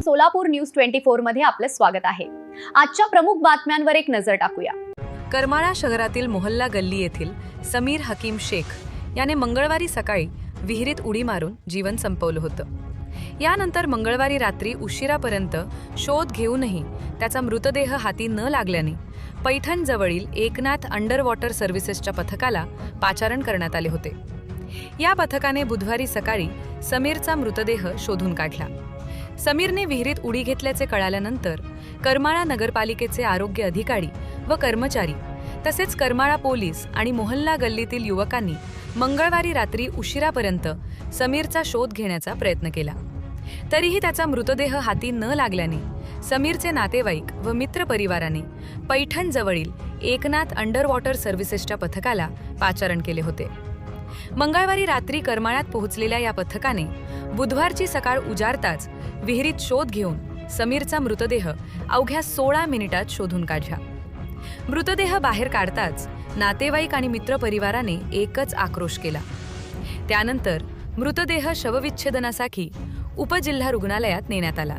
Solapur news 24 मध्ये आपलं स्वागत आहे। आजच्या प्रमुख बातम्यांवर एक नजर टाकूया। करमाळा शहरातील मोहल्ला गल्ली येथील समीर हकीम शेख याने मंगळवारी सकाळी विहिरीत उडी मारून जीवन संपवलं होतं। यानंतर मंगळवारी रात्री उशिरापर्यंत शोध घेऊनही त्याचा मृतदेह हाती न लागल्याने पैठण जवळील एकनाथ अंडर वॉटर सर्व्हिसेसच्या पथकाला पाचारण करण्यात आले होते। या पथकाने बुधवारी सकाळी समीरचा मृतदेह शोधून काढला। समीरने विहिरीत उडी घेतल्याचे कळाल्यानंतर करमाळा नगरपालिकेचे आरोग्य अधिकारी व कर्मचारी तसेच करमाळा पोलीस आणि मोहल्ला गल्लीतील युवकांनी मंगळवारी रात्री उशिरापर्यंत समीरचा शोध घेण्याचा प्रयत्न केला। तरीही त्याचा मृतदेह हाती न लागल्याने समीरचे नातेवाईक व मित्र परिवाराने पैठण जवळील एकनाथ अंडर वॉटर सर्व्हिसेसच्या पथकाला पाचारण केले होते। मंगळवारी रात्री करमाळ्यात पोहोचलेल्या या पथकाने बुधवारची सकाळ उजाडताच विहिरीत शोध घेऊन समीरचा मृतदेह अवघ्या 16 मिनिटात शोधून काढला। मृतदेह बाहेर काढताच नातेवाईक आणि मित्र परिवाराने एकच आक्रोश केला। त्यानंतर मृतदेह शवविच्छेदनासाठी उपजिल्हा रुग्णालयात नेण्यात आला।